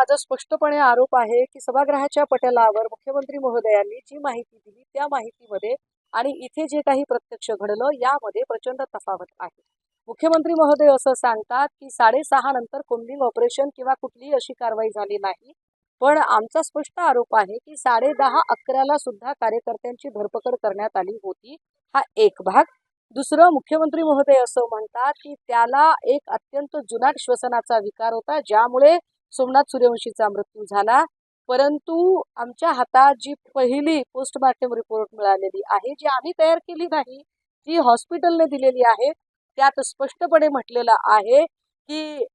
माझा स्पष्टपणे आरोप आहे की सभागृहाच्या पटलावर मुख्यमंत्री महोदयांनी जी माहिती दिली त्या माहितीमध्ये आणि इथे जे काही प्रत्यक्ष घडलं यामध्ये प्रचंड तफावत आहे। मुख्यमंत्री महोदय असं सांगतात की 6:30 नंतर कोम्बिंग ऑपरेशन किंवा कुठलीही अशी कारवाई झाली नाही, पण आमचा स्पष्ट आरोप आहे की 10:30-11ला सुद्धा कार्यकर्त्यांची धरपकड करण्यात आली होती। हा एक भाग। दुसरं, मुख्यमंत्री महोदय असं म्हणतात की त्याला एक अत्यंत जुनाट श्वसनाचा विकार होता ज्यामुळे सोमनाथ सूर्यवंशीचा मृत्यू झाला, परंतु आमच्या हातात जी पहिली पोस्टमार्टम रिपोर्ट मिळालेली आहे जी आम्ही तयार केली नाही, ती हॉस्पिटलने दिलेली आहे, त्यात स्पष्टपणे म्हटलेलं आहे की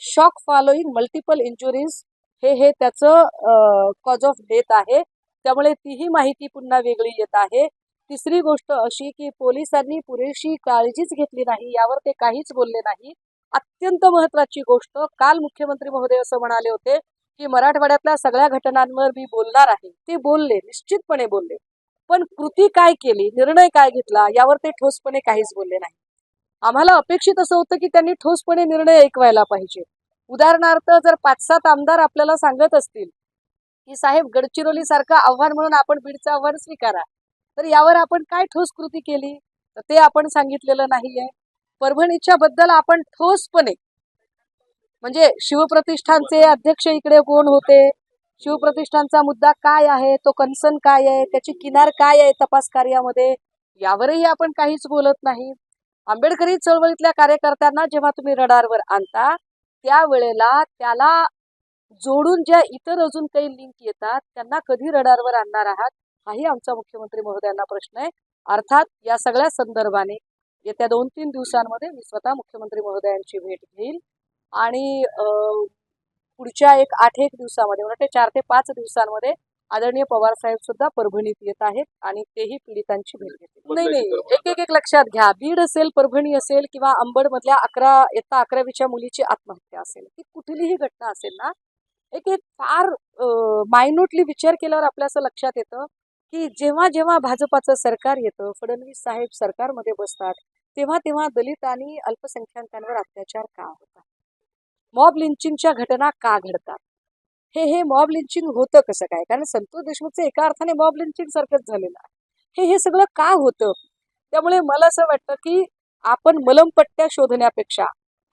शॉक फॉलोइंग मल्टिपल इंजुरीज हे त्याचं कॉज ऑफ डेथ आहे। त्यामुळे तीही माहिती पुन्हा वेगळी येत आहे। तिसरी गोष्ट अशी की पोलिसांनी पुरेशी काळजीच घेतली नाही, यावर ते काहीच बोलले नाही। अत्यंत महत्त्वाची गोष्ट, काल मुख्यमंत्री महोदय असं म्हणाले होते की मराठवाड्यातल्या सगळ्या घटनांवर मी बोलणार आहे। ते बोलले, निश्चितपणे बोलले, पण कृती काय केली, निर्णय काय घेतला यावर ते ठोसपणे काहीच बोलले नाही। आम्हाला अपेक्षित असं होतं की त्यांनी ठोसपणे निर्णय ऐकवायला पाहिजे। उदाहरणार्थ, जर 5-7 आमदार आपल्याला सांगत असतील की साहेब गडचिरोली सारखं आव्हान म्हणून आपण बीडचं आव्हान स्वीकारा, तर यावर आपण काय ठोस कृती केली, तर ते आपण सांगितलेलं नाहीये। परभणीच्या बद्दल आपण ठोसपणे, म्हणजे शिवप्रतिष्ठानचे अध्यक्ष इकडे कोण होते, शिवप्रतिष्ठानचा मुद्दा काय आहे, तो कन्सर्न काय आहे, त्याची किनार काय आहे तपास कार्यामध्ये, यावरही आपण काहीच बोलत नाही। आंबेडकरी चळवळीतल्या कार्यकर्त्यांना जेव्हा तुम्ही रडारवर आणता त्यावेळेला त्याला जोडून ज्या इतर अजून काही लिंक येतात त्यांना कधी रडारवर आणणार आहात, हाही आमचा मुख्यमंत्री महोदयांना प्रश्न आहे। अर्थात या सगळ्या संदर्भाने येत्या 2-3 दिवसांमध्ये मी स्वतः मुख्यमंत्री महोदयांची भेट घेईल आणि पुढच्या 8-1 दिवसामध्ये, म्हणजे 4 ते 5 दिवसांमध्ये आदरणीय पवार साहेब सुद्धा परभणीत येत आहेत आणि तेही पीडितांची भेट घेतील। नाही, एक लक्षात घ्या, बीड असेल, परभणी असेल किंवा अंबड मधल्या 11वीच्या मुलीची आत्महत्या असेल, ती कुठलीही घटना असेल ना, एक फार मायन्यूटली विचार केल्यावर आपल्या असं लक्षात येतं की जेव्हा जेव्हा भाजपाचं सरकार येतं, फडणवीस साहेब सरकारमध्ये बसतात, तेव्हा तेव्हा दलित आणि अल्पसंख्याकांवर अत्याचार का होतात, मॉब लिंचिंगच्या घटना का घडतात, हे मॉब लिंचिंग होतं कसं काय, कारण संतोष देशमुखचं एका अर्थाने मॉब लिंचिंग सारखंच झालेलं आहे, हे सगळं का होतं। त्यामुळे मला असं वाटतं की आपण मलमपट्ट्या शोधण्यापेक्षा,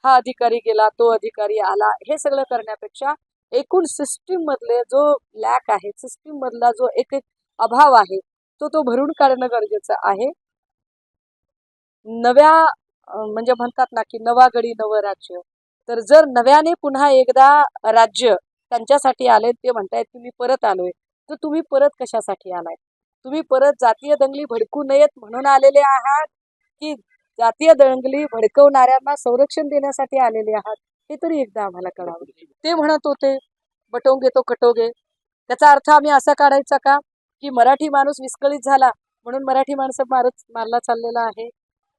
हा अधिकारी गेला, तो अधिकारी आला, हे सगळं करण्यापेक्षा एकूण सिस्टीम मधले जो लॅक आहे, सिस्टीम मधला जो एक अभाव आहे, तो भरून काढणं गरजेचं आहे। नव्या म्हणजे म्हणतात ना की नवा गडी नवं राज्य, तर जर नव्याने पुन्हा एकदा राज्य त्यांच्यासाठी आले, ते म्हणतायत की मी परत आलोय, तर तुम्ही परत कशासाठी आलाय, तुम्ही परत जातीय दंगली भडकू नयेत म्हणून आलेले आहात की जातीय दंगली भडकवणाऱ्यांना संरक्षण देण्यासाठी आलेले आहात, हे तरी एकदा आम्हाला कळावं। ते म्हणत होते बटोगे तो कटोगे, त्याचा अर्थ आम्ही असा काढायचा का की मराठी माणूस विस्कळीत झाला म्हणून मराठी माणसं मारला चाललेला आहे।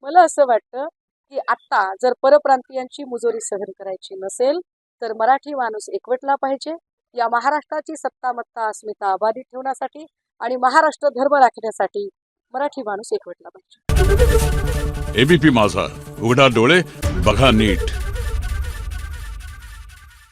मला असं वाटतं की आता जर परप्रांतीयांची मुजोरी सहन करायची नसेल तर मराठी माणूस एकवटला पाहिजे, या महाराष्ट्राची सत्तामत्ता अस्मिता अबाधित ठेवण्यासाठी आणि महाराष्ट्र धर्म राखण्यासाठी मराठी माणूस एकवटला पाहिजे। एबीपी माझा, उघडा डोळे बघा नीट।